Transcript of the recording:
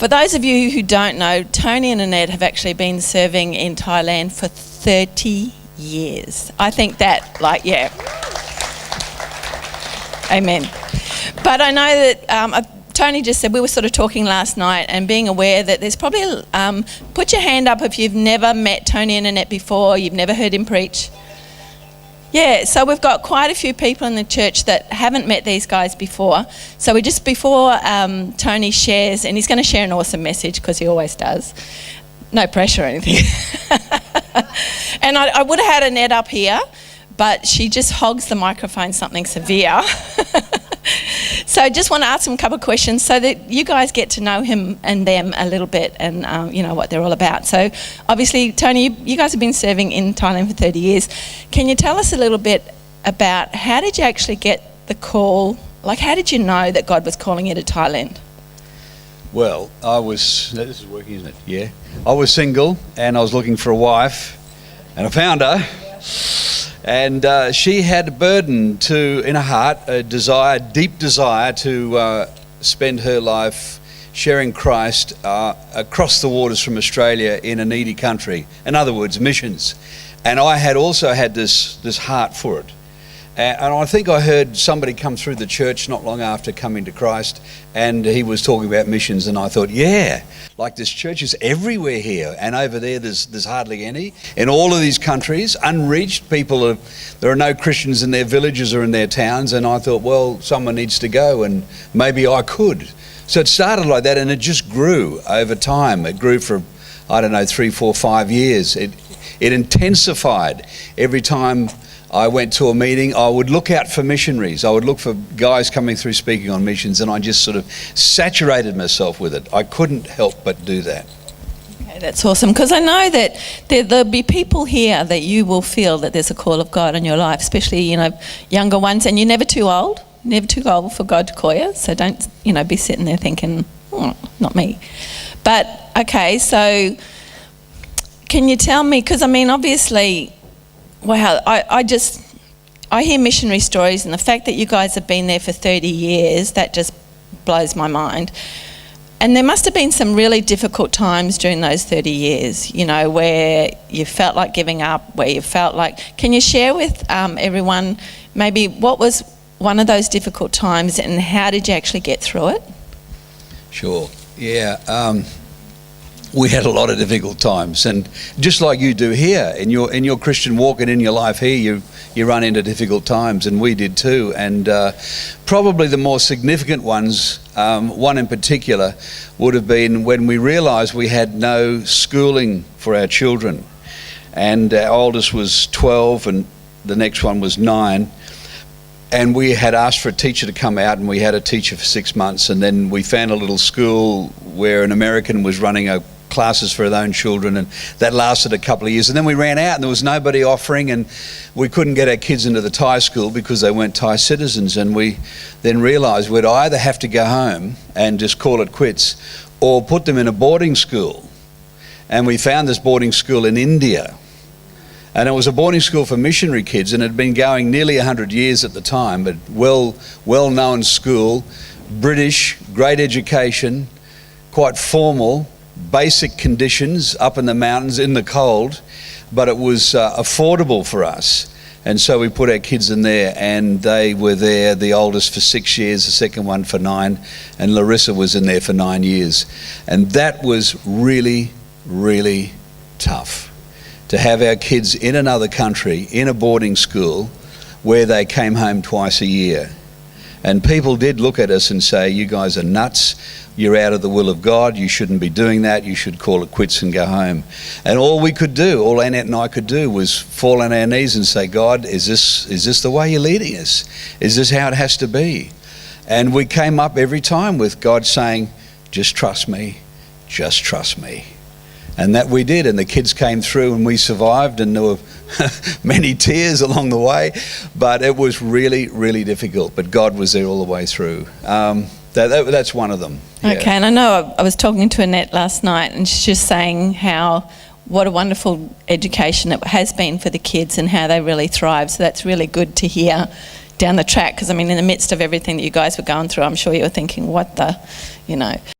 For those of you who don't know, Tony and Annette have actually been serving in Thailand for 30 years. I think that, Amen. But I know that Tony just said, we were sort of talking last night and being aware that there's probably, put your hand up if you've never met Tony and Annette before, you've never heard him preach. Yeah, so we've got quite a few people in the church that haven't met these guys before. So before Tony shares, and he's going to share an awesome message because he always does. No pressure or anything. And I would have had Annette up here, but she just hogs the microphone something severe. So I just want to ask him a couple of questions so that you guys get to know him and them a little bit and what they're all about. So obviously, Tony, you guys have been serving in Thailand for 30 years. Can you tell us a little bit about how did you actually get the call? Like, how did you know that God was calling you to Thailand? Well, this is working, isn't it? Yeah. I was single and I was looking for a wife and I found her. And she had a burden in her heart, a deep desire to spend her life sharing Christ across the waters from Australia in a needy country. In other words, missions. And I had also had this heart for it. And I think I heard somebody come through the church not long after coming to Christ, and he was talking about missions, and I thought, yeah, like there's churches everywhere here, and over there's hardly any. In all of these countries, unreached people, there are no Christians in their villages or in their towns, and I thought, well, someone needs to go, and maybe I could. So it started like that, and it just grew over time. It grew for, 3, 4, 5 years. It intensified every time I went to a meeting. I would look out for missionaries. I would look for guys coming through speaking on missions, and I just sort of saturated myself with it. I couldn't help but do that. Okay, that's awesome, because I know that there'll be people here that you will feel that there's a call of God in your life, especially, younger ones, and you're never too old for God to call you, so don't, be sitting there thinking, not me. But, okay, so can you tell me, because obviously, wow, I hear missionary stories, and the fact that you guys have been there for 30 years, that just blows my mind. And there must have been some really difficult times during those 30 years, where you felt like giving up, where you felt like... Can you share with everyone maybe what was one of those difficult times and how did you actually get through it? Sure, yeah. We had a lot of difficult times, and just like you do here in your Christian walk and in your life here, you run into difficult times, and we did too. And probably the more significant ones, one in particular, would have been when we realised we had no schooling for our children, and our oldest was 12, and the next one was 9. And we had asked for a teacher to come out, and we had a teacher for 6 months, and then we found a little school where an American was running classes for their own children, and that lasted a couple of years. And then we ran out and there was nobody offering, and we couldn't get our kids into the Thai school because they weren't Thai citizens. And we then realised we'd either have to go home and just call it quits or put them in a boarding school. And we found this boarding school in India. And it was a boarding school for missionary kids, and it had been going nearly 100 years at the time, but well-known school, British, great education, quite formal, basic conditions up in the mountains in the cold, but it was affordable for us. And so we put our kids in there, and they were there, the oldest for 6 years, the second one for 9, and Larissa was in there for 9 years. And that was really, really tough, to have our kids in another country, in a boarding school, where they came home twice a year. And people did look at us and say, you guys are nuts, you're out of the will of God, you shouldn't be doing that, you should call it quits and go home. And all Annette and I could do was fall on our knees and say, God, is this the way you're leading us? Is this how it has to be? And we came up every time with God saying, just trust me, just trust me. And that we did, and the kids came through and we survived, and there were many tears along the way, but it was really, really difficult, but God was there all the way through. That's one of them. Yeah. Okay, and I know I was talking to Annette last night, and she's just saying what a wonderful education it has been for the kids and how they really thrive, so that's really good to hear down the track, because in the midst of everything that you guys were going through, I'm sure you were thinking, what the,